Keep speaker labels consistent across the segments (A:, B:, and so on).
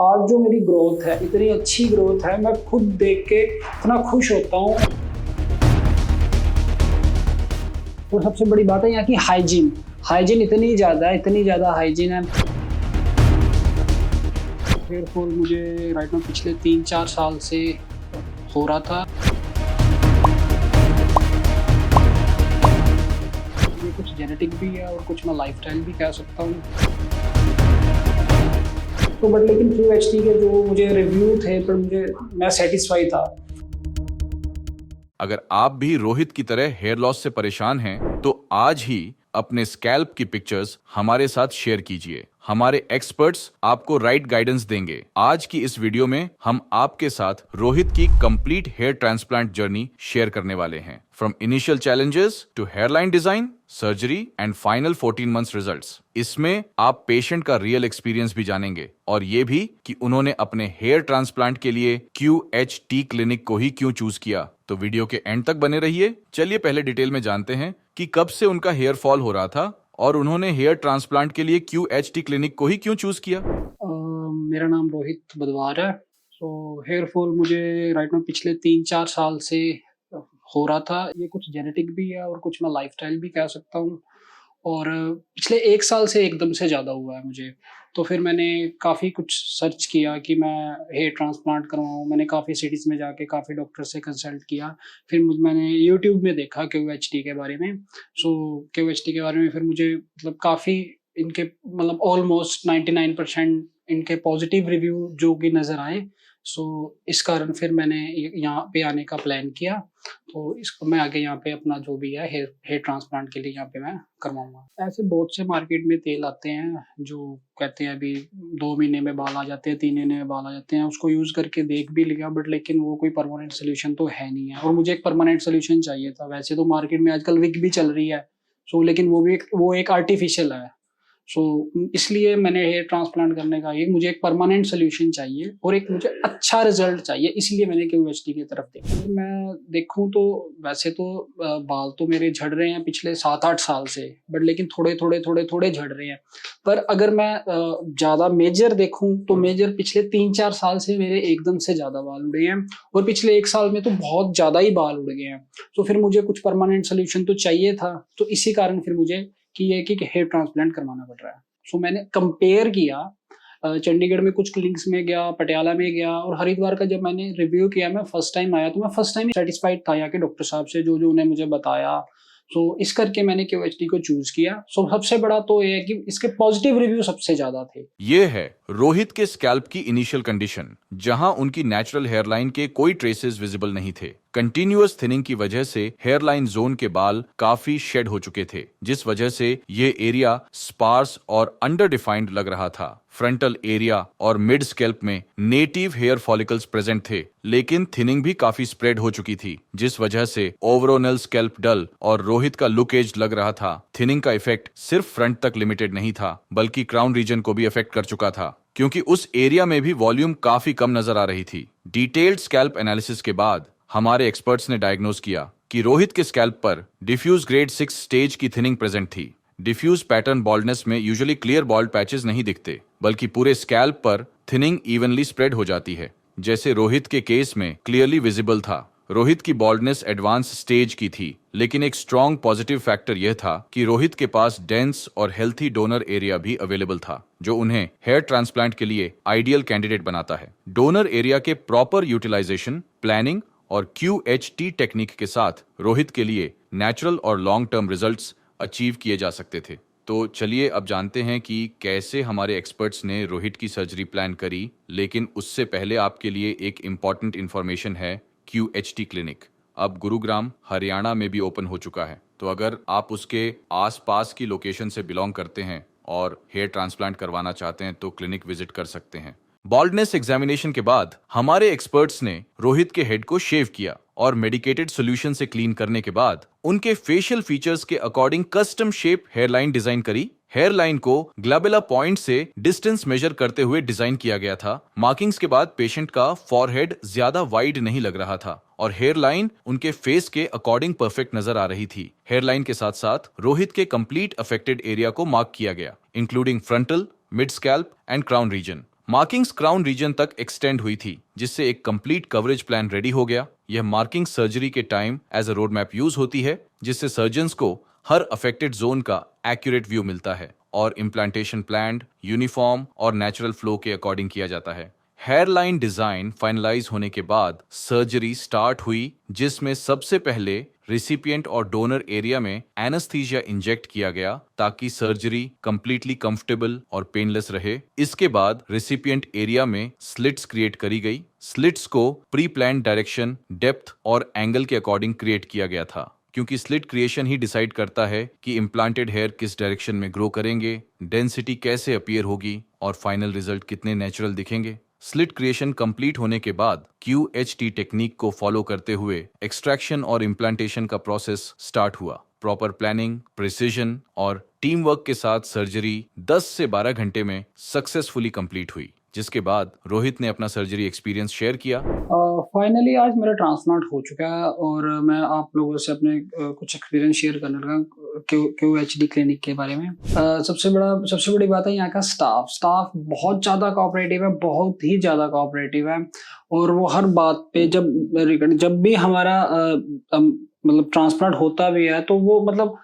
A: आज जो मेरी ग्रोथ है, इतनी अच्छी ग्रोथ है, मैं खुद देख के इतना खुश होता हूँ। और सबसे बड़ी बात है यहाँ की हाइजीन इतनी ज़्यादा हाइजीन है। हेयर फॉल मुझे राइट में पिछले 3-4 साल से हो रहा था। ये कुछ जेनेटिक भी है और कुछ मैं लाइफस्टाइल भी कह सकता हूँ। तो बट लेकिन QHT के जो मुझे रिव्यू थे पर मैं सेटिस्फाई था।
B: अगर आप भी रोहित की तरह हेयर लॉस से परेशान हैं, तो आज ही अपने स्कैल्प की पिक्चर्स हमारे साथ शेयर कीजिए। हमारे एक्सपर्ट्स आपको राइट गाइडेंस देंगे। आज की इस वीडियो में हम आपके साथ रोहित की complete hair transplant journey share करने वाले हैं। From initial challenges to hairline design, surgery and final 14 months results. इसमें आप पेशेंट का रियल एक्सपीरियंस भी जानेंगे और ये भी कि उन्होंने अपने हेयर ट्रांसप्लांट के लिए QHT क्लिनिक को ही क्यों चूज किया। तो वीडियो के एंड तक बने रहिए। चलिए पहले डिटेल में जानते हैं कि कब से उनका हेयर फॉल हो रहा था और उन्होंने हेयर ट्रांसप्लांट के लिए QHT क्लिनिक को ही क्यों चूज किया।
A: मेरा नाम रोहित बदवार है। हेयर फॉल मुझे राइट में पिछले 3-4 साल से हो रहा था। ये कुछ जेनेटिक भी है और कुछ मैं लाइफस्टाइल भी कह सकता हूँ। और पिछले 1 साल से एकदम से ज़्यादा हुआ है मुझे। तो फिर मैंने काफ़ी कुछ सर्च किया कि मैं हेयर ट्रांसप्लांट करवाऊँ। मैंने काफ़ी सिटीज़ में जाके काफ़ी डॉक्टर से कंसल्ट किया। फिर मैंने यूट्यूब में देखा QHT के बारे में। QHT के बारे में फिर मुझे मतलब काफ़ी इनके मतलब ऑलमोस्ट 99% इनके पॉजिटिव रिव्यू जो कि नज़र आए। इस कारण फिर मैंने यहाँ पे आने का प्लान किया। तो इसको मैं आगे यहाँ पे अपना जो भी है हेयर ट्रांसप्लांट के लिए यहाँ पे मैं करवाऊँगा। ऐसे बहुत से मार्केट में तेल आते हैं जो कहते हैं अभी 2 महीने में बाल आ जाते हैं, 3 महीने में बाल आ जाते हैं। उसको यूज़ करके देख भी लिया बट लेकिन वो कोई परमानेंट सोल्यूशन तो है नहीं है और मुझे एक परमानेंट सोल्यूशन चाहिए था। वैसे तो मार्केट में आजकल विग भी चल रही है लेकिन वो एक आर्टिफिशियल है। इसलिए मैंने हेयर ट्रांसप्लांट करने का मुझे एक परमानेंट सोल्यूशन चाहिए और एक मुझे अच्छा रिजल्ट चाहिए, इसलिए मैंने QHT की तरफ देखा। मैं देखूं तो वैसे तो बाल तो मेरे झड़ रहे हैं पिछले 7-8 साल से बट लेकिन थोड़े झड़ रहे हैं। पर अगर मैं ज़्यादा मेजर देखूं तो मेजर पिछले 3-4 साल से मेरे एकदम से ज़्यादा बाल उड़े हैं और पिछले 1 साल में तो बहुत ज़्यादा ही बाल उड़ गए हैं। तो फिर मुझे कुछ परमानेंट सोल्यूशन तो चाहिए था, तो इसी कारण फिर मुझे कि हेयर ट्रांसप्लांट करवाना पड़ रहा है। मैंने कंपेयर किया, चंडीगढ़ में कुछ क्लिनिक्स में गया, पटियाला में गया और हरिद्वार का जब मैंने रिव्यू किया, मैं फर्स्ट टाइम आया तो मैं फर्स्ट टाइम सेटिस्फाइड था यहाँ के डॉक्टर साहब से जो उन्होंने मुझे बताया। इस करके मैंने QHT को चूज किया। सबसे बड़ा तो ये है कि इसके पॉजिटिव रिव्यू सबसे ज्यादा थे।
B: ये है रोहित के स्कैल्प की इनिशियल कंडीशन, जहां उनकी नेचुरल हेयरलाइन के कोई ट्रेसेस विजिबल नहीं थे। कंटिन्यूअस थिनिंग की वजह से हेयरलाइन जोन के बाल काफी शेड हो चुके थे, जिस वजह से ये एरिया स्पार्स और अंडर डिफाइंड लग रहा था। फ्रंटल एरिया और मिड स्कैल्प में नेटिव हेयर फॉलिकल्स प्रेजेंट थे, लेकिन थिनिंग भी काफी स्प्रेड हो चुकी थी, जिस वजह से ओवरऑल स्कैल्प डल और रोहित का लुक एज लग रहा था। थिनिंग का इफेक्ट सिर्फ फ्रंट तक लिमिटेड नहीं था, बल्कि क्राउन रीजन को भी इफेक्ट कर चुका था, क्योंकि उस एरिया में भी वॉल्यूम काफी कम नजर आ रही थी। डिटेल्ड स्कैल्प एनालिसिस के बाद हमारे एक्सपर्ट्स ने डायग्नोज किया कि रोहित के स्कैल्प पर डिफ्यूज ग्रेड 6 स्टेज की थिनिंग प्रेजेंट थी। डिफ्यूज पैटर्न बॉल्डनेस में यूजुअली क्लियर बॉल्ड पैचेस नहीं दिखते, बल्कि पूरे स्कैल्प पर थिनिंग इवनली स्प्रेड हो जाती है, जैसे रोहित के केस में क्लियरली विजिबल था। रोहित की बॉल्डनेस एडवांस स्टेज की थी, लेकिन एक स्ट्रॉन्ग पॉजिटिव फैक्टर यह था कि रोहित के पास डेंस और हेल्थी डोनर एरिया भी अवेलेबल था, जो उन्हें हेयर ट्रांसप्लांट के लिए आइडियल कैंडिडेट बनाता है। डोनर एरिया के प्रॉपर यूटिलाइजेशन, प्लानिंग और QHT टेक्निक के साथ रोहित के लिए नेचुरल और लॉन्ग टर्म रिजल्ट्स अचीव किए जा सकते थे। तो चलिए अब जानते हैं कि कैसे हमारे एक्सपर्ट्स ने रोहित की सर्जरी प्लान करी। लेकिन उससे पहले आपके लिए एक इम्पॉर्टेंट इन्फॉर्मेशन है। QHT क्लिनिक अब गुरुग्राम, हरियाणा में भी ओपन हो चुका है। तो अगर आप उसके आसपास की लोकेशन से बिलोंग करते हैं और हेयर ट्रांसप्लांट करवाना चाहते हैं तो क्लिनिक विजिट कर सकते हैं। बॉल्डनेस एग्जामिनेशन के बाद हमारे एक्सपर्ट्स ने रोहित के हेड को शेव किया और मेडिकेटेड सॉल्यूशन से क्लीन करने के बाद उनके फेशियल फीचर्स के according custom shape hairline design करी। हेयरलाइन को ग्लैबेला पॉइंट से डिस्टेंस मेजर करते हुए डिजाइन किया गया था। मार्किंग्स के बाद पेशेंट का फॉरहेड ज्यादा वाइड नहीं लग रहा था और हेयरलाइन उनके फेस के अकॉर्डिंग परफेक्ट नजर आ रही थी। हेयरलाइन के साथ साथ रोहित के कंप्लीट अफेक्टेड एरिया को मार्क किया गया, including frontal, mid scalp and crown region. Markings crown region तक एक्सटेंड हुई थी, जिससे एक कंप्लीट कवरेज प्लान रेडी हो गया। यह मार्किंग सर्जरी के time as a road map use होती है, जिससे सर्जन्स को हर अफेक्टेड जोन का एक्यूरेट व्यू मिलता है और इम्प्लांटेशन प्लान्ड, यूनिफॉर्म और नेचुरल फ्लो के अकॉर्डिंग किया जाता है। हेयरलाइन डिजाइन फाइनलाइज होने के बाद सर्जरी स्टार्ट हुई, जिसमें सबसे पहले रिसिपिएंट और डोनर एरिया में एनेस्थीसिया इंजेक्ट किया गया ताकि सर्जरी कंप्लीटली कंफर्टेबल और पेनलेस रहे। इसके बाद रिसिपिएंट एरिया में स्लिट्स क्रिएट करी गई। स्लिट्स को प्री प्लान्ड डायरेक्शन, डेप्थ और एंगल के अकॉर्डिंग क्रिएट किया गया था, क्योंकि स्लिट क्रिएशन ही डिसाइड करता है कि इम्प्लांटेड हेयर किस डायरेक्शन में ग्रो करेंगे, डेंसिटी कैसे अपीयर होगी और फाइनल रिजल्ट कितने नेचुरल दिखेंगे। स्लिट क्रिएशन कंप्लीट होने के बाद QHT टेक्निक को फॉलो करते हुए एक्सट्रैक्शन और इम्प्लांटेशन का प्रोसेस स्टार्ट हुआ। प्रॉपर प्लानिंग, प्रिसीजन और टीम वर्क के साथ सर्जरी 10 से 12 घंटे में सक्सेसफुली कंप्लीट हुई, जिसके बाद रोहित ने अपना सर्जरी एक्सपीरियंस शेयर किया।
A: फाइनली आज मेरा ट्रांसप्लांट हो चुका है और मैं आप लोगों से अपने कुछ एक्सपीरियंस शेयर करने लगा QHD क्लिनिक के बारे में। सबसे बड़ी बात है यहाँ का स्टाफ बहुत ज़्यादा कोऑपरेटिव है, बहुत ही ज़्यादा कोऑपरेटिव है। और वो हर बात पे जब भी हमारा मतलब ट्रांसप्लांट होता भी है तो वो मतलब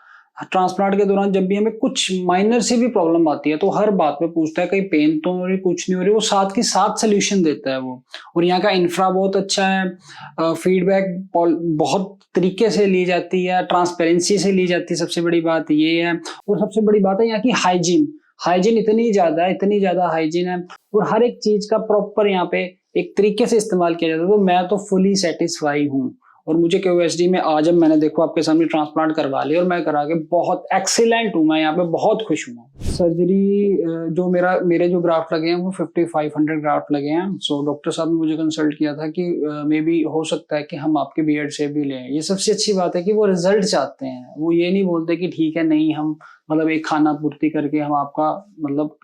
A: ट्रांसप्लांट के दौरान जब भी हमें कुछ माइनर सी भी प्रॉब्लम आती है तो हर बात में पूछता है कहीं पेन तो नहीं हो रही, कुछ नहीं हो रही, वो साथ के साथ सोल्यूशन देता है वो। और यहाँ का इंफ्रा बहुत अच्छा है, फीडबैक बहुत तरीके से ली जाती है, ट्रांसपेरेंसी से ली जाती है, सबसे बड़ी बात ये है। और सबसे बड़ी बात है यहाँ की हाइजीन इतनी ज्यादा हाइजीन है और हर एक चीज का प्रॉपर यहाँ पे एक तरीके से इस्तेमाल किया जाता है। तो मैं तो फुली सेटिस्फाई हूँ और मुझे QHD में आज मैंने देखो आपके सामने ट्रांसप्लांट करवा लिया और मैं करा के बहुत एक्सीलेंट हूँ, मैं यहाँ पे बहुत खुश हूँ। सर्जरी जो मेरे जो ग्राफ्ट लगे हैं वो 5500 ग्राफ्ट लगे हैं। सो डॉक्टर साहब ने मुझे कंसल्ट किया था कि मे बी हो सकता है कि हम आपके बीएड से भी लें। ये सबसे अच्छी बात है कि वो रिजल्ट चाहते हैं, वो ये नहीं बोलते कि ठीक है नहीं हम मतलब एक खाना पूर्ति करके हम आपका मतलब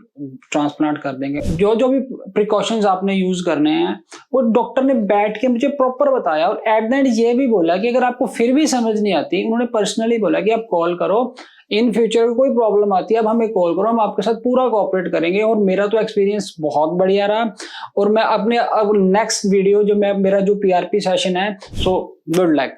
A: ट्रांसप्लांट कर देंगे। जो भी प्रिकॉशंस आपने यूज करने हैं वो डॉक्टर ने बैठ के मुझे प्रॉपर बताया और एट द एंड ये भी बोला कि अगर आपको फिर भी समझ नहीं आती, उन्होंने पर्सनली बोला कि आप कॉल करो, इन फ्यूचर कोई प्रॉब्लम आती है अब हमें कॉल करो, हम आपके साथ पूरा कोऑपरेट करेंगे। और मेरा तो एक्सपीरियंस बहुत बढ़िया रहा और मैं अपने अब नेक्स्ट वीडियो जो मेरा जो PRP सेशन है, सो गुड लक।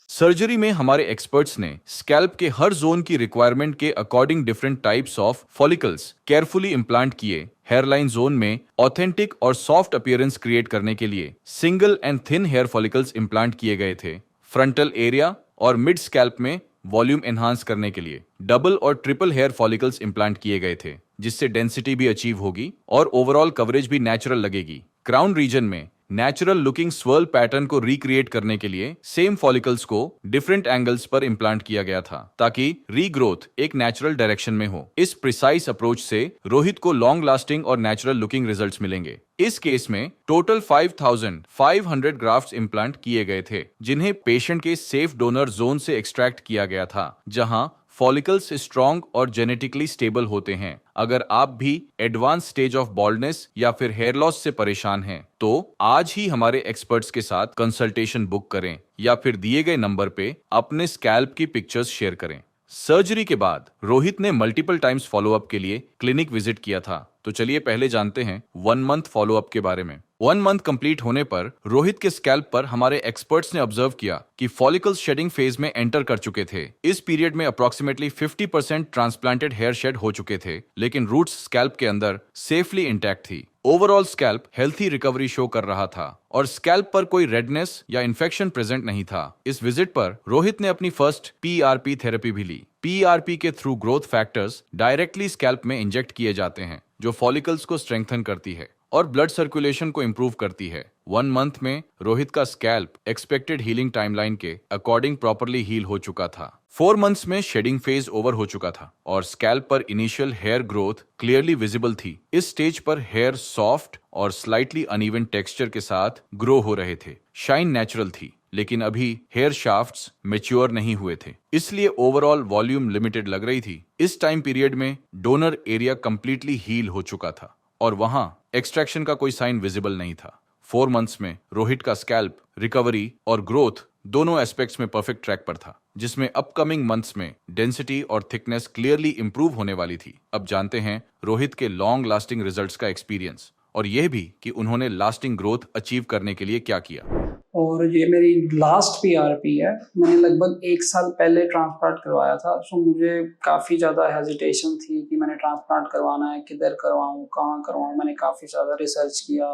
B: सर्जरी में हमारे एक्सपर्ट्स ने स्कैल्प के हर जोन की रिक्वायरमेंट के according different types of follicles carefully implant किए। हेयरलाइन जोन में ऑथेंटिक और सॉफ्ट अपीयरेंस क्रिएट करने के लिए single and thin hair follicles implant किए गए थे। फ्रंटल एरिया और मिड स्कैल्प में वॉल्यूम एनहांस करने के लिए डबल और ट्रिपल हेयर फॉलिकल्स इम्प्लांट किए गए थे, जिससे डेंसिटी भी अचीव होगी और ओवरऑल कवरेज भी नेचुरल लगेगी। क्राउन रीजन में नेचुरल लुकिंग स्वर्ल पैटर्न को रिक्रिएट करने के लिए सेम फॉलिकल्स को डिफरेंट एंगल्स पर इम्प्लांट किया गया था ताकि रीग्रोथ एक नेचुरल डायरेक्शन में हो। इस प्रिसाइज अप्रोच से रोहित को लॉन्ग लास्टिंग और नेचुरल लुकिंग रिजल्ट्स मिलेंगे। इस केस में टोटल 5500 ग्राफ्ट्स इम्प्लांट किए गए थे, जिन्हें पेशेंट के सेफ डोनर जोन से एक्सट्रैक्ट किया गया था, जहां फॉलिकल्स स्ट्रॉन्ग और जेनेटिकली स्टेबल होते हैं। अगर आप भी एडवांस स्टेज ऑफ बॉल्डनेस या फिर हेयर लॉस से परेशान हैं, तो आज ही हमारे एक्सपर्ट्स के साथ कंसल्टेशन बुक करें या फिर दिए गए नंबर पे अपने स्कैल्प की पिक्चर्स शेयर करें। सर्जरी के बाद रोहित ने मल्टीपल टाइम्स फॉलोअप के लिए क्लिनिक विजिट किया था, तो चलिए पहले जानते हैं 1 मंथ फॉलोअप के बारे में। 1 मंथ कंप्लीट होने पर रोहित के स्कैल्प पर हमारे एक्सपर्ट्स ने ऑब्जर्व किया कि फॉलिकल्स शेडिंग फेज में एंटर कर चुके थे। इस पीरियड में अप्रोक्सीमेटली 50% ट्रांसप्लांटेड हेयर शेड हो चुके थे, लेकिन रूट्स स्कैल्प के अंदर सेफली इंटैक्ट थी। Overall scalp healthy recovery show कर रहा था और स्कैल्प पर कोई रेडनेस या इन्फेक्शन प्रेजेंट नहीं था। इस विजिट पर रोहित ने अपनी फर्स्ट PRP थेरेपी भी ली। PRP के through growth factors directly scalp में इंजेक्ट किए जाते हैं, जो फॉलिकल्स को स्ट्रेंथन करती है और ब्लड सर्कुलेशन को इंप्रूव करती है। 1 मंथ में रोहित का स्कैल्प एक्सपेक्टेड हीलिंग टाइमलाइन के अकॉर्डिंग प्रॉपरली हील हो चुका था। 4 मंथ्स में शेडिंग फेज ओवर हो चुका था और स्कैल्प पर initial hair growth clearly visible थी। इस स्टेज पर हेयर सॉफ्ट और स्लाइटली अनइवन टेक्सचर के साथ ग्रो हो रहे थे। शाइन नेचुरल थी, लेकिन अभी हेयर शाफ्ट्स मैच्योर नहीं हुए थे, इसलिए ओवरऑल वॉल्यूम लिमिटेड लग रही थी। इस टाइम पीरियड में डोनर एरिया कंप्लीटली हील हो चुका था और वहां एक्सट्रैक्शन का कोई साइन विजिबल नहीं था। 4 मंथ्स में रोहित का स्कैल्प रिकवरी और ग्रोथ दोनों एस्पेक्ट्स में परफेक्ट ट्रैक पर था, जिसमें अपकमिंग मंथ्स में डेंसिटी और थिकनेस क्लियरली इंप्रूव होने वाली थी। अब जानते हैं रोहित के लॉन्ग लास्टिंग रिजल्ट्स का एक्सपीरियंस और यह भी कि उन्होंने लास्टिंग ग्रोथ अचीव करने के लिए क्या किया।
A: और ये मेरी लास्ट पीआरपी है। मैंने लगभग 1 साल पहले ट्रांसप्लांट करवाया था। सो मुझे काफ़ी ज़्यादा हेजिटेशन थी कि मैंने ट्रांसप्लांट करवाना है, किधर करवाऊँ, कहाँ करवाऊँ। मैंने काफ़ी ज़्यादा रिसर्च किया,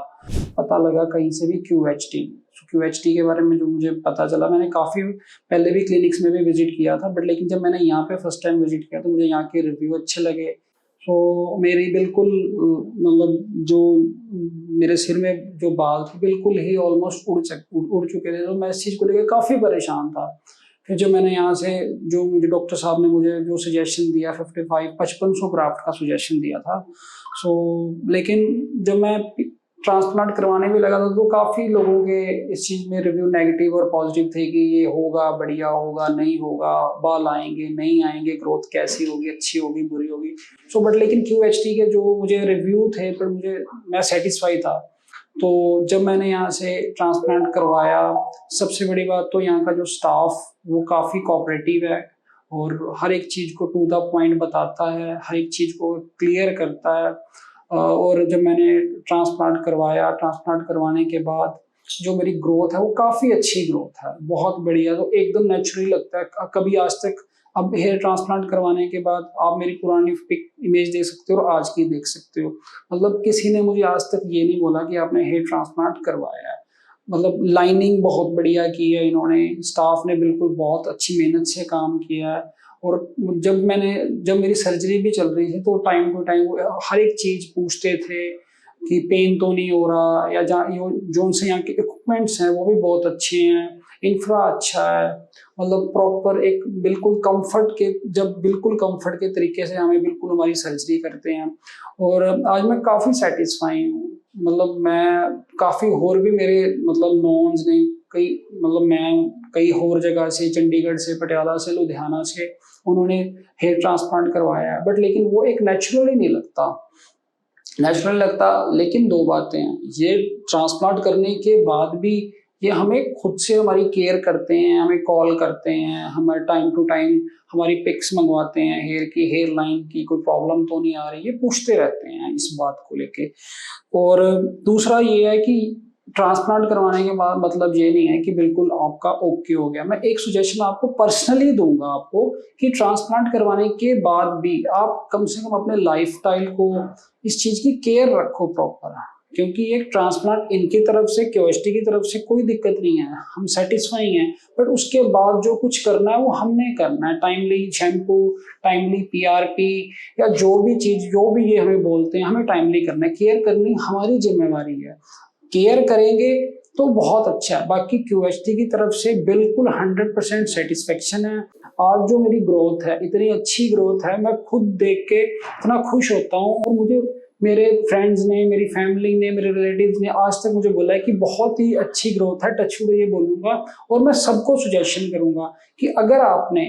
A: पता लगा कहीं से भी QHT। सो QHT के बारे में जो मुझे पता चला, मैंने काफ़ी पहले भी क्लिनिक्स में भी विजिट किया था, बट लेकिन जब मैंने यहाँ पे फर्स्ट टाइम विजिट किया तो मुझे यहाँ के रिव्यू अच्छे लगे। तो मेरी बिल्कुल मतलब जो मेरे सिर में जो बाल थे बिल्कुल ही ऑलमोस्ट उड़ चुके थे। तो मैं इस चीज़ को लेकर काफ़ी परेशान था। फिर जब मैंने यहाँ से जो मुझे डॉक्टर साहब ने मुझे जो सजेशन दिया 5500 ग्राफ्ट का सजेशन दिया था। सो लेकिन जब मैं ट्रांसप्लांट करवाने भी लगा था तो काफ़ी लोगों के इस चीज़ में रिव्यू नेगेटिव और पॉजिटिव थे कि ये होगा, बढ़िया होगा, नहीं होगा, बाल आएंगे, नहीं आएंगे, ग्रोथ कैसी होगी, अच्छी होगी, बुरी होगी। सो बट लेकिन QHT के जो मुझे रिव्यू थे पर मैं सेटिस्फाई था। तो जब मैंने यहाँ से ट्रांसप्लांट करवाया, सबसे बड़ी बात तो यहाँ का जो स्टाफ वो काफ़ी कोऑपरेटिव है और हर एक चीज़ को टू द पॉइंट बताता है, हर एक चीज़ को क्लियर करता है। और जब मैंने ट्रांसप्लांट करवाने के बाद जो मेरी ग्रोथ है वो काफ़ी अच्छी ग्रोथ है, बहुत बढ़िया। तो एकदम नेचुरली लगता है। कभी आज तक अब हेयर ट्रांसप्लांट करवाने के बाद आप मेरी पुरानी पिक इमेज देख सकते हो और आज की देख सकते हो। मतलब किसी ने मुझे आज तक ये नहीं बोला कि आपने हेयर ट्रांसप्लांट करवाया है। मतलब लाइनिंग बहुत बढ़िया की है इन्होंने, स्टाफ ने बिल्कुल बहुत अच्छी मेहनत से काम किया है। और जब मेरी सर्जरी भी चल रही थी तो टाइम टू टाइम हर एक चीज़ पूछते थे कि पेन तो नहीं हो रहा, या जो उनसे यहाँ के इक्विपमेंट्स हैं वो भी बहुत अच्छे हैं, इंफ्रा अच्छा है। मतलब प्रॉपर एक बिल्कुल कंफर्ट के तरीके से हमें बिल्कुल हमारी सर्जरी करते हैं। और आज मैं काफ़ी सेटिस्फाई हूँ। मतलब मैं काफ़ी और भी मेरे मतलब नॉन्स ने कई और जगह से, चंडीगढ़ से, पटियाला से, लुधियाना से उन्होंने हेयर ट्रांसप्लांट करवाया है, बट लेकिन वो एक नेचुरली नहीं लगता। लेकिन 2 बातें हैं, ये ट्रांसप्लांट करने के बाद भी ये हमें खुद से हमारी केयर करते हैं, हमें कॉल करते हैं, हमारे टाइम टू टाइम हमारी पिक्स मंगवाते हैं, हेयर लाइन की कोई प्रॉब्लम तो नहीं आ रही, ये पूछते रहते हैं इस बात को लेके। और दूसरा ये है कि ट्रांसप्लांट करवाने के बाद मतलब ये नहीं है कि बिल्कुल आपका ओके हो गया। मैं एक सजेशन आपको पर्सनली दूंगा आपको कि ट्रांसप्लांट करवाने के बाद भी आप कम से कम अपने लाइफस्टाइल को, इस चीज की केयर रखो प्रॉपर। क्योंकि एक ट्रांसप्लांट इनकी तरफ से, QHT की तरफ से कोई दिक्कत नहीं है, हम सेटिस्फाई हैं। बट उसके बाद जो कुछ करना है वो हमने करना है। टाइमली शैम्पू, टाइमली PRP या जो भी ये हमें बोलते हैं, हमें टाइमली करना है। केयर करनी हमारी जिम्मेवारी है। केयर करेंगे तो बहुत अच्छा है। बाकी QHT की तरफ से बिल्कुल 100% सेटिस्फेक्शन है। आज जो मेरी ग्रोथ है, इतनी अच्छी ग्रोथ है, मैं खुद देख के इतना खुश होता हूँ। और मुझे मेरे फ्रेंड्स ने, मेरी फैमिली ने, मेरे रिलेटिव्स ने आज तक मुझे बोला है कि बहुत ही अच्छी ग्रोथ है। टच वुड ये बोलूँगा और मैं सबको सजेशन करूँगा कि अगर आपने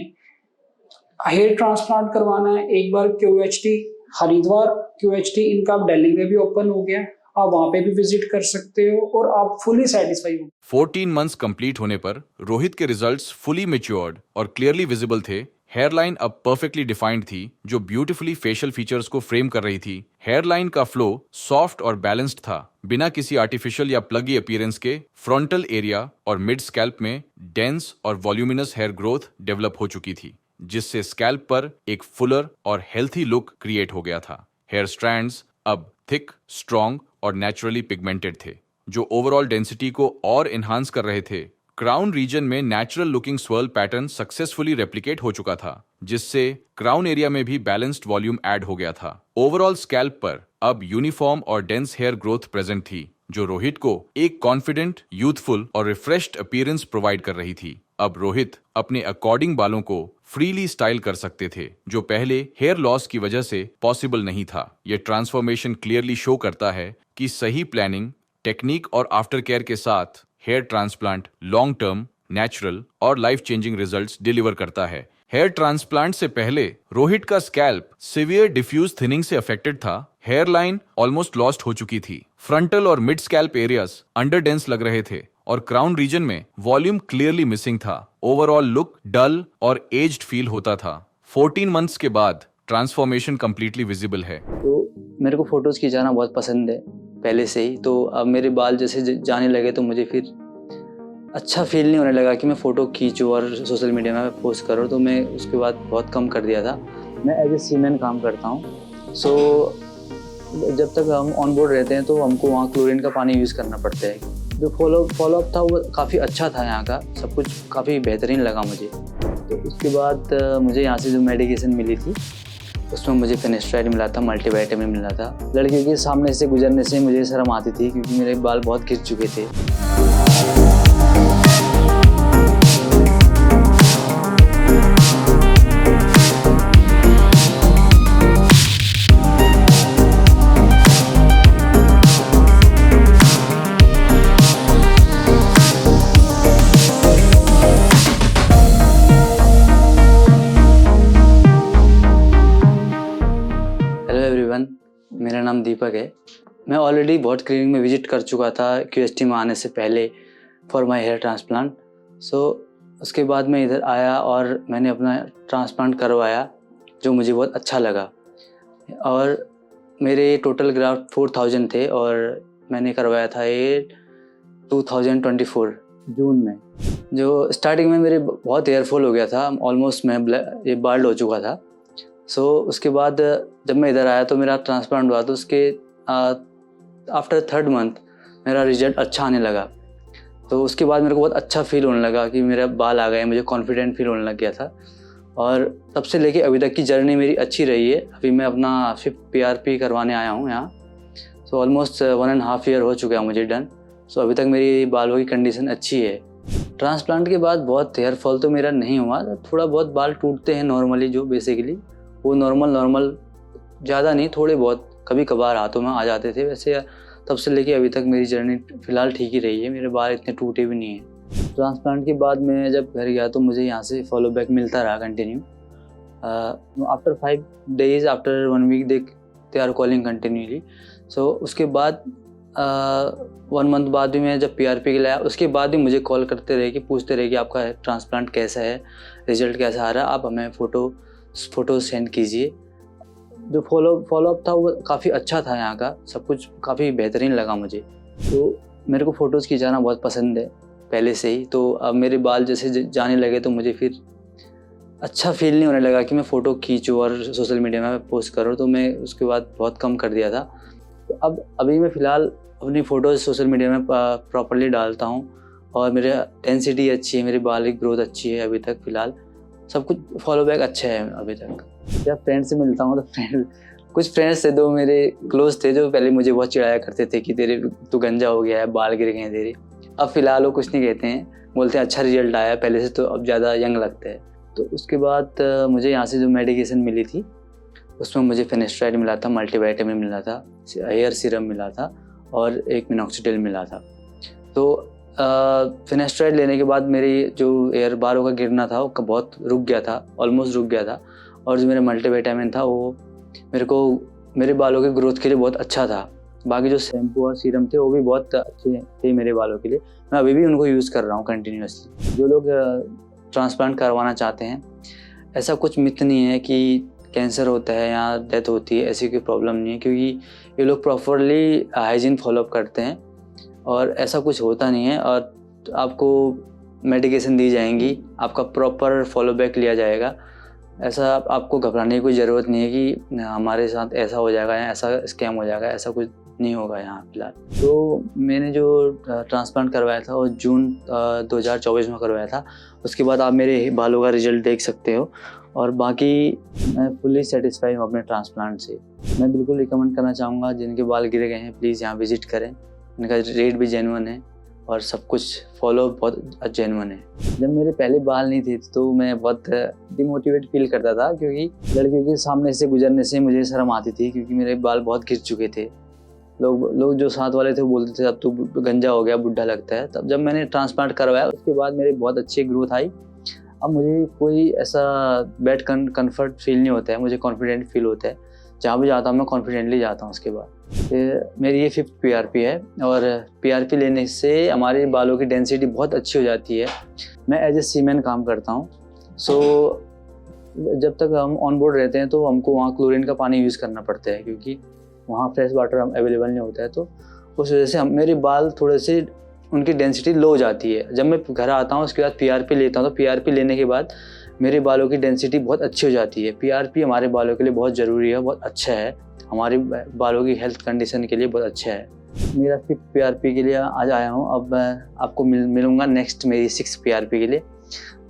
A: हेयर ट्रांसप्लांट करवाना है, एक बार QHT हरिद्वार, QHT इनका अब दिल्ली में भी ओपन हो गया, आप वहां पे भी विजिट कर सकते हो और आप फुली सेटिस्फाई हो।
B: 14 मंथ्स कंप्लीट होने पर रोहित के रिजल्ट्स फुली मैच्योर्ड और क्लियरली विजिबल थे। हेयरलाइन अब परफेक्टली डिफाइंड थी, जो ब्यूटीफुली फेशियल फीचर्स को फ्रेम कर रही थी। हेयरलाइन का फ्लो सॉफ्ट और बैलेंस्ड था, बिना किसी आर्टिफिशियल या प्लगी अपीयरेंस के। फ्रंटल एरिया और मिड स्कैल्प में डेंस और वॉल्यूमिनस हेयर ग्रोथ डेवलप हो चुकी थी, जिससे स्कैल्प पर एक फुलर और हेल्थी लुक क्रिएट हो गया था। हेयर स्ट्रैंड्स अब थिक, स्ट्रॉन्ग और नेचुरली पिगमेंटेड थे, जो ओवरऑल डेंसिटी को और एनहांस कर रहे थे। क्राउन रीजन में natural looking swirl pattern successfully replicate हो चुका था, जिससे क्राउन एरिया में भी बैलेंस्ड वॉल्यूम ऐड हो गया था। ओवरऑल स्कैल्प पर अब यूनिफॉर्म और डेंस हेयर ग्रोथ प्रेजेंट थी, जो रोहित को एक कॉन्फिडेंट, यूथफुल और रिफ्रेश्ड अपीयरेंस प्रोवाइड कर रही थी। अब रोहित अपने अकॉर्डिंग बालों को फ्रीली स्टाइल कर सकते थे, जो पहले हेयर लॉस की वजह से पॉसिबल नहीं था। यह ट्रांसफॉर्मेशन क्लियरली शो करता है कि सही प्लानिंग, टेक्निक और आफ्टर केयर के साथ hair transplant long term, natural और लाइफ चेंजिंग रिजल्ट्स डिलीवर करता है। हेयर ट्रांसप्लांट से पहले रोहित का स्कैल्प सिवियर डिफ्यूज थिनिंग से अफेक्टेड था। हेयर लाइन ऑलमोस्ट लॉस्ट हो चुकी थी। फ्रंटल और mid scalp areas under dense लग रहे थे और क्राउन रीजन में वॉल्यूम क्लियरली मिसिंग था। ओवरऑल लुक डल और एज्ड फील होता था। 14 मंथ्स के बाद ट्रांसफॉर्मेशन कंप्लीटली विजिबल है।
C: तो मेरे को फोटोज खिंचाना बहुत पसंद है, पहले से ही, तो अब मेरे बाल जैसे जाने लगे तो मुझे फिर अच्छा फील नहीं होने लगा कि मैं फ़ोटो खींचूँ और सोशल मीडिया में पोस्ट करूँ, तो मैं उसके बाद बहुत कम कर दिया था। मैं एज ए सीमैन काम करता हूँ, सो जब तक हम ऑन बोर्ड रहते हैं तो हमको वहाँ क्लोरीन का पानी यूज़ करना पड़ता है। जो फॉलोअप था वो काफ़ी अच्छा था, यहाँ का सब कुछ काफ़ी बेहतरीन लगा मुझे। तो उसके बाद मुझे यहाँ से जो मेडिकेशन मिली थी उसमें मुझे फिनेस्ट्राइड मिला था, मल्टीविटामिन मिला था। लड़कियों के सामने से गुजरने से मुझे शर्म आती थी क्योंकि मेरे बाल बहुत गिर चुके थे। हेलो एवरीवन, मेरा नाम दीपक है। मैं ऑलरेडी बहुत क्लिनिक में विजिट कर चुका था QST में आने से पहले फॉर माय हेयर ट्रांसप्लांट। उसके बाद मैं इधर आया और मैंने अपना ट्रांसप्लांट करवाया, जो मुझे बहुत अच्छा लगा। और मेरे टोटल ग्राफ्ट 4000 थे और मैंने करवाया था ये 2024 जून में। जो स्टार्टिंग में मेरे बहुत हेयर फॉल हो गया था, ऑलमोस्ट मैं ये बाल्ड हो चुका था। उसके बाद जब मैं इधर आया तो मेरा ट्रांसप्लांट हुआ, तो उसके आफ्टर 3rd मंथ मेरा रिजल्ट अच्छा आने लगा। तो उसके बाद मेरे को बहुत अच्छा फील होने लगा कि मेरा बाल आ गए, मुझे कॉन्फिडेंट फील होने लग गया था। और तब से लेके अभी तक की जर्नी मेरी अच्छी रही है। अभी मैं अपना 5th PRP करवाने आया हूँ यहाँ। ऑलमोस्ट 1.5 ईयर हो चुका है मुझे डन। अभी तक मेरी बालों की कंडीशन अच्छी है। ट्रांसप्लांट के बाद बहुत हेयर फॉल तो मेरा नहीं हुआ, थोड़ा बहुत बाल टूटते हैं नॉर्मली, जो बेसिकली वो नॉर्मल ज़्यादा नहीं, थोड़े बहुत कभी कभार हाथों में आ जाते थे। वैसे तब से लेके अभी तक मेरी जर्नी फ़िलहाल ठीक ही रही है, मेरे बाल इतने टूटे भी नहीं हैं। ट्रांसप्लांट के बाद मैं जब घर गया तो मुझे यहाँ से फॉलो बैक मिलता रहा continue. After 5 days, after 1 week they are calling continuously. उसके बाद 1 month बाद भी मैं जब PRP के लिए आया, उसके बाद भी मुझे कॉल करते रहे कि पूछते रहे कि आपका ट्रांसप्लांट कैसा है, रिजल्ट कैसा आ रहा है, आप हमें फ़ोटो सेंड कीजिए। जो फॉलोअप था वो काफ़ी अच्छा था, यहाँ का सब कुछ काफ़ी बेहतरीन लगा मुझे। तो मेरे को फ़ोटोज़ खिंचाना बहुत पसंद है पहले से ही, तो अब मेरे बाल जैसे जाने लगे तो मुझे फिर अच्छा फील नहीं होने लगा कि मैं फ़ोटो खींचूँ और सोशल मीडिया में पोस्ट करूँ, तो मैं उसके बाद बहुत कम कर दिया था। तो अभी मैं फ़िलहाल अपनी फ़ोटोज़ सोशल मीडिया में प्रॉपर्ली डालता हूँ और मेरा डेंसिटी अच्छी है, मेरे बाल की ग्रोथ अच्छी है। अभी तक फ़िलहाल सब कुछ फॉलो बैक अच्छा है अभी तक। जब फ्रेंड से मिलता हूँ तो कुछ फ्रेंड्स थे जो मेरे क्लोज थे, जो पहले मुझे बहुत चिढ़ाया करते थे कि तू गंजा हो गया है, बाल गिर गए हैं तेरे। अब फ़िलहाल वो कुछ नहीं कहते हैं, बोलते हैं अच्छा रिजल्ट आया पहले से, तो अब ज़्यादा यंग लगता है। तो उसके बाद मुझे यहाँ से जो मेडिकेशन मिली थी उसमें मुझे फिनेस्ट्राइड मिला था, मल्टीविटामिन मिला था, हेयर सीरम मिला था और एक मिनॉक्सिडिल मिला था। तो फिनेस्ट्राइड लेने के बाद मेरी जो हेयर बालों का गिरना था वो बहुत रुक गया था, ऑलमोस्ट रुक गया था। और जो मेरा मल्टीविटामिन था वो मेरे बालों के ग्रोथ के लिए बहुत अच्छा था। बाकी जो शैम्पू और सीरम थे वो भी बहुत अच्छे थे मेरे बालों के लिए, मैं अभी भी उनको यूज़ कर रहा हूँ कंटिन्यूसली। जो लोग ट्रांसप्लांट करवाना चाहते हैं, ऐसा कुछ मिथ नहीं है कि कैंसर होता है या डेथ होती है, ऐसी कोई प्रॉब्लम नहीं है, क्योंकि ये लोग प्रॉपरली हाइजीन फॉलोअप करते हैं और ऐसा कुछ होता नहीं है। और आपको मेडिकेशन दी जाएंगी, आपका प्रॉपर फॉलो बैक लिया जाएगा। ऐसा आपको घबराने की कोई ज़रूरत नहीं है कि हमारे साथ ऐसा हो जाएगा या ऐसा स्कैम हो जाएगा, ऐसा कुछ नहीं होगा यहाँ फिलहाल। तो मैंने जो ट्रांसप्लांट करवाया था वो जून 2024 में करवाया था। उसके बाद आप मेरे बालों का रिजल्ट देख सकते हो। और बाकी मैं फुली सेटिस्फाई हूँ अपने ट्रांसप्लांट से। मैं बिल्कुल रिकमेंड करना चाहूँगा, जिनके बाल गिरे गए हैं प्लीज़ यहाँ विज़िट करें। इनका रेट भी जेन्युइन है और सब कुछ फॉलो बहुत जेन्युइन है। जब मेरे पहले बाल नहीं थे तो मैं बहुत डिमोटिवेट फील करता था, क्योंकि लड़कियों के सामने से गुजरने से मुझे शर्म आती थी क्योंकि मेरे बाल बहुत गिर चुके थे। लोग जो साथ वाले थे वो बोलते थे अब तो गंजा हो गया, बुढ़ा लगता है। तब जब मैंने ट्रांसप्लांट करवाया उसके बाद मेरी बहुत अच्छी ग्रोथ आई। अब मुझे कोई ऐसा बैड कम्फर्ट फील नहीं होता है, मुझे कॉन्फिडेंट फील होता है। जहाँ भी जाता हूँ मैं कॉन्फिडेंटली जाता हूँ। उसके बाद मेरी ये 5th PRP है और PRP लेने से हमारे बालों की डेंसिटी बहुत अच्छी हो जाती है। मैं एज ए सीमैन काम करता हूँ। जब तक हम ऑन बोर्ड रहते हैं तो हमको वहाँ क्लोरीन का पानी यूज़ करना पड़ता है, क्योंकि वहाँ फ्रेश वाटर अवेलेबल नहीं होता है। तो उस वजह से मेरे बाल थोड़े से उनकी डेंसिटी लो हो जाती है। जब मैं घर आता हूँ उसके बाद PRP लेता हूँ, तो PRP लेने के बाद मेरे बालों की डेंसिटी बहुत अच्छी हो जाती है। PRP हमारे बालों के लिए बहुत ज़रूरी है, बहुत अच्छा है, हमारे बालों की हेल्थ कंडीशन के लिए बहुत अच्छा है। मेरा 5th PRP के लिए आज आया हूँ। अब मैं आपको मिलूँगा नेक्स्ट मेरी 6th PRP के लिए।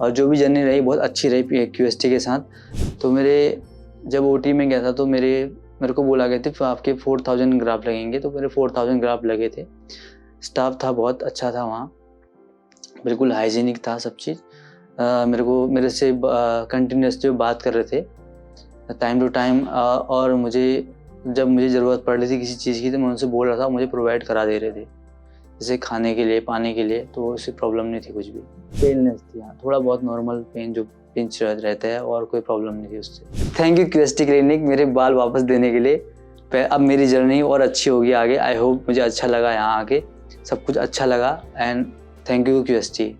C: और जो भी जर्नी रही बहुत अच्छी रही QST के साथ। तो मेरे जब OT में गया था तो मेरे को बोला गया था आपके 4000 ग्राफ लगेंगे, तो मेरे 4000 ग्राफ लगे थे। स्टाफ था बहुत अच्छा था वहाँ, बिल्कुल हाइजीनिक था सब चीज़। मेरे से कंटिन्यूसली बात कर रहे थे टाइम टू टाइम, और जब मुझे ज़रूरत पड़ रही थी किसी चीज़ की तो मैं उनसे बोल रहा था, मुझे प्रोवाइड करा दे रहे थे, जैसे खाने के लिए, पानी के लिए। तो उससे प्रॉब्लम नहीं थी कुछ भी। पेनलेस थी, हाँ, थोड़ा बहुत नॉर्मल पेन जो पिंच रहता है, और कोई प्रॉब्लम नहीं थी उससे। थैंक यू QST क्लिनिक मेरे बाल वापस देने के लिए। अब मेरी जर्नी और अच्छी होगी आगे। आई होप मुझे अच्छा लगा यहाँ आके, सब कुछ अच्छा लगा। And thank you QST।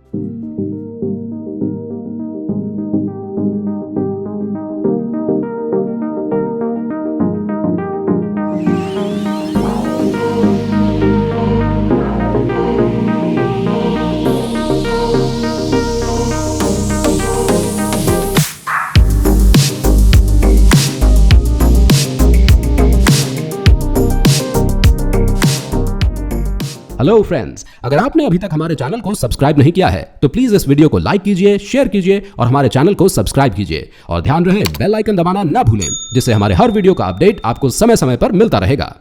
D: Hello friends, अगर आपने अभी तक हमारे चैनल को सब्सक्राइब नहीं किया है तो प्लीज इस वीडियो को लाइक कीजिए, शेयर कीजिए और हमारे चैनल को सब्सक्राइब कीजिए। और ध्यान रहे बेल आइकन दबाना ना भूलें, जिससे हमारे हर वीडियो का अपडेट आपको समय समय पर मिलता रहेगा।